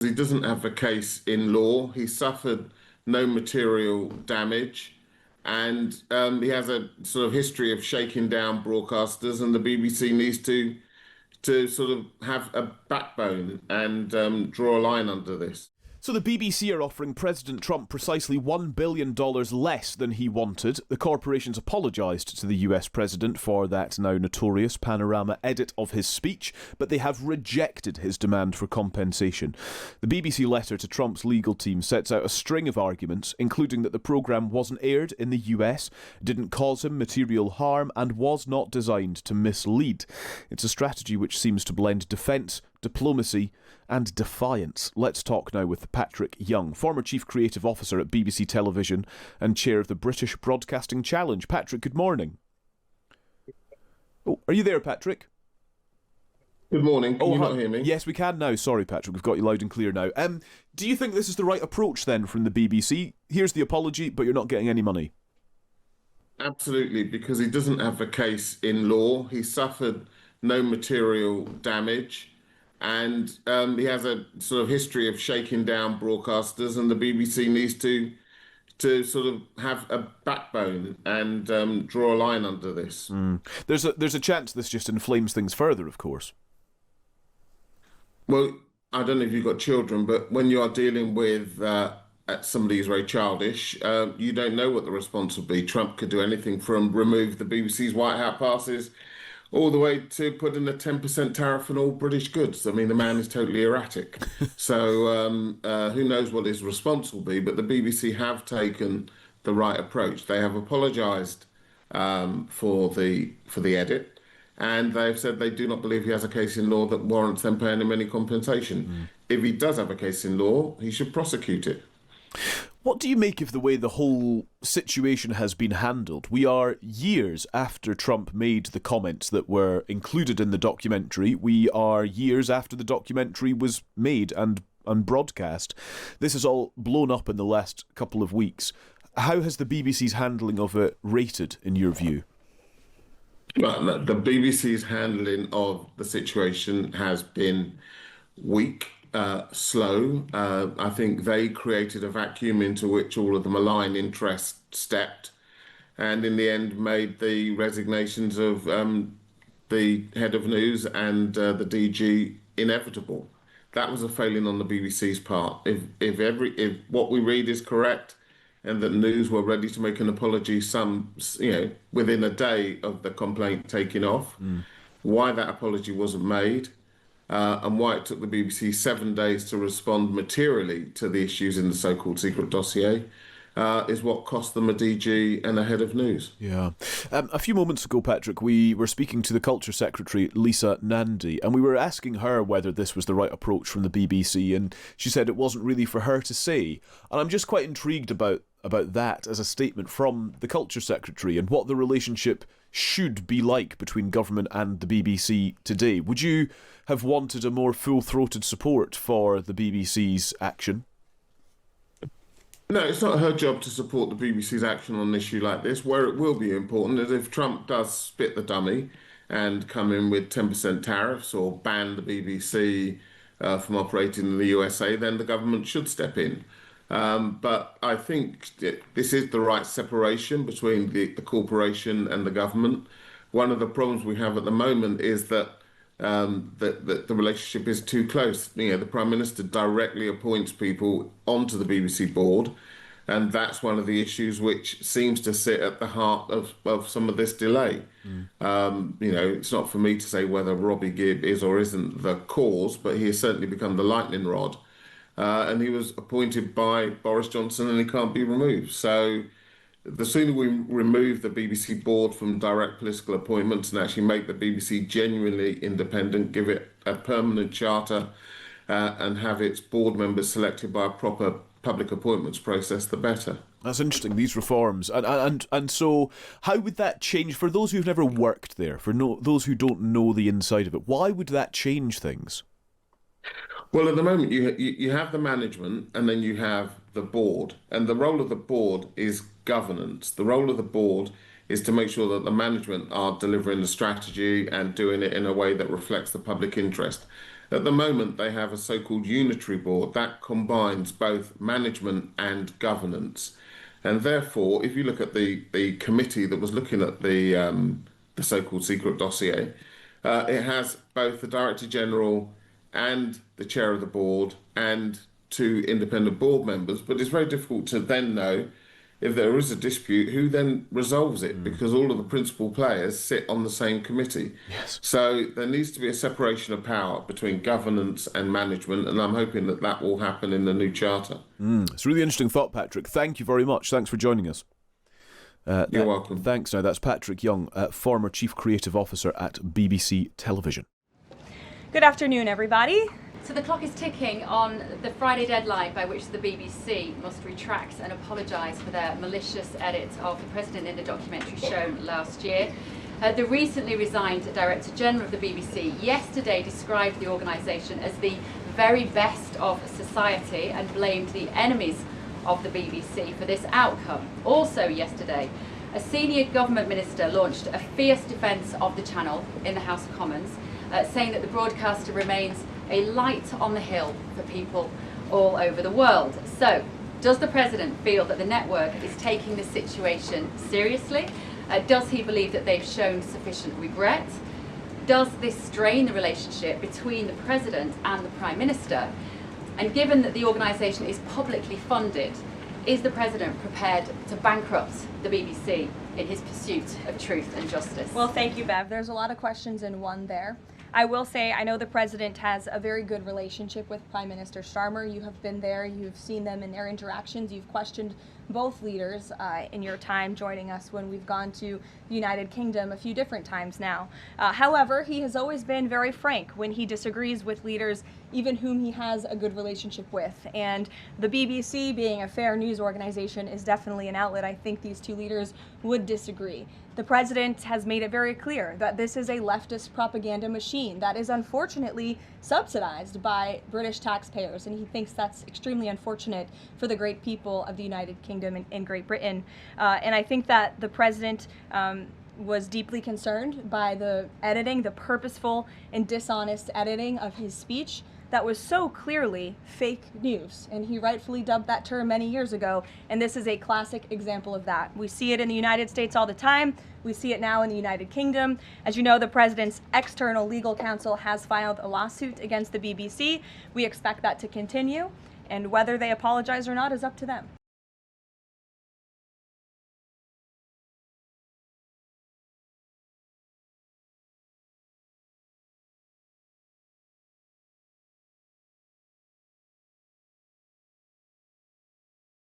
He doesn't have a case in law. He suffered no material damage, and he has a sort of history of shaking down broadcasters. And the BBC needs to sort of have a backbone and draw a line under this. So the BBC are offering President Trump precisely $1 billion less than he wanted. The corporations apologised to the US president for that now notorious panorama edit of his speech, but they have rejected his demand for compensation. The BBC letter to Trump's legal team sets out a string of arguments, including that the programme wasn't aired in the US, didn't cause him material harm, and was not designed to mislead. It's a strategy which seems to blend defence, diplomacy and defiance. Let's talk now with Patrick Younge, former Chief Creative Officer at BBC Television and Chair of the British Broadcasting Challenge. Patrick, good morning. Oh, are you there, Patrick? Good morning. Can you not hear me? Yes, we can now. Sorry, Patrick, we've got you loud and clear now. Do you think this is the right approach then from the BBC? Here's the apology, but you're not getting any money. Absolutely, because he doesn't have a case in law. He suffered no material damage. And he has a sort of history of shaking down broadcasters, and the BBC needs to sort of have a backbone and draw a line under this. There's a chance this just inflames things further, of course. Well, I don't know if you've got children, but when you are dealing with somebody who's very childish, you don't know what the response will be. Trump could do anything from remove the BBC's White Hat passes all the way to put in a 10% tariff on all British goods. I mean, the man is totally erratic. So who knows what his response will be, but the BBC have taken the right approach. They have apologised for the edit, and they've said they do not believe he has a case in law that warrants them paying him any compensation. If he does have a case in law, he should prosecute it. What do you make of the way the whole situation has been handled? We are years after Trump made the comments that were included in the documentary. We are years after the documentary was made and broadcast. This is all blown up in the last couple of weeks. How has the BBC's handling of it rated, in your view? Well, the BBC's handling of the situation has been weak. Slow. I think they created a vacuum into which all of the malign interests stepped, and in the end made the resignations of the head of news and the DG inevitable. That was a failing on the BBC's part. If what we read is correct, and that news were ready to make an apology, within a day of the complaint taking off, why that apology wasn't made. And why it took the BBC 7 days to respond materially to the issues in the so-called secret dossier is what cost them a DG and a head of news. Yeah. A few moments ago, Patrick, we were speaking to the Culture Secretary, Lisa Nandy, and we were asking her whether this was the right approach from the BBC, and she said it wasn't really for her to say. And I'm just quite intrigued about that as a statement from the Culture Secretary and what the relationship should be like between government and the BBC today. Would you have wanted a more full-throated support for the BBC's action? No, it's not her job to support the BBC's action on an issue like this. Where it will be important is if Trump does spit the dummy and come in with 10% tariffs or ban the BBC from operating in the USA, then the government should step in. But I think this is the right separation between the corporation and the government. One of the problems we have at the moment is that the relationship is too close. The Prime Minister directly appoints people onto the BBC board, and that's one of the issues which seems to sit at the heart of some of this delay. It's not for me to say whether Robbie Gibb is or isn't the cause, but he has certainly become the lightning rod. And he was appointed by Boris Johnson, and he can't be removed. So the sooner we remove the BBC board from direct political appointments and actually make the BBC genuinely independent, give it a permanent charter, and have its board members selected by a proper public appointments process, the better. That's interesting, these reforms. And so how would that change, for those who've never worked there, those who don't know the inside of it, why would that change things? Well, at the moment, you have the management and then you have the board. And the role of the board is governance. The role of the board is to make sure that the management are delivering the strategy and doing it in a way that reflects the public interest. At the moment, they have a so-called unitary board that combines both management and governance. And therefore, if you look at the committee that was looking at the so-called secret dossier, it has both the Director General and the chair of the board and two independent board members. But it's very difficult to then know if there is a dispute, who then resolves it? Because all of the principal players sit on the same committee. Yes. So there needs to be a separation of power between governance and management, and I'm hoping that that will happen in the new charter. It's a really interesting thought, Patrick. Thank you very much. Thanks for joining us. You're welcome. Thanks. Now, that's Patrick Younge, former Chief Creative Officer at BBC Television. Good afternoon, everybody. So the clock is ticking on the Friday deadline by which the BBC must retract and apologise for their malicious edit of the President in the documentary shown last year. The recently resigned Director General of the BBC yesterday described the organisation as the very best of society and blamed the enemies of the BBC for this outcome. Also yesterday, a senior government minister launched a fierce defence of the channel in the House of Commons, saying that the broadcaster remains a light on the hill for people all over the world. So, does the President feel that the network is taking this situation seriously? Does he believe that they've shown sufficient regret? Does this strain the relationship between the President and the Prime Minister? And given that the organisation is publicly funded, is the President prepared to bankrupt the BBC in his pursuit of truth and justice? Well, thank you, Bev. There's a lot of questions in one there. I will say I know the President has a very good relationship with Prime Minister Starmer. You have been there, you've seen them in their interactions, you've questioned both leaders in your time joining us when we've gone to the United Kingdom a few different times now. However, he has always been very frank when he disagrees with leaders, even whom he has a good relationship with. And the BBC, being a fair news organization, is definitely an outlet. I think these two leaders would disagree. The President has made it very clear that this is a leftist propaganda machine that is unfortunately subsidized by British taxpayers, and he thinks that's extremely unfortunate for the great people of the United Kingdom and Great Britain. And I think that the President was deeply concerned by the editing, the purposeful and dishonest editing of his speech that was so clearly fake news, and he rightfully dubbed that term many years ago, and this is a classic example of that. We see it in the United States all the time. We see it now in the United Kingdom. As you know, the President's external legal counsel has filed a lawsuit against the BBC. We expect that to continue, and whether they apologize or not is up to them.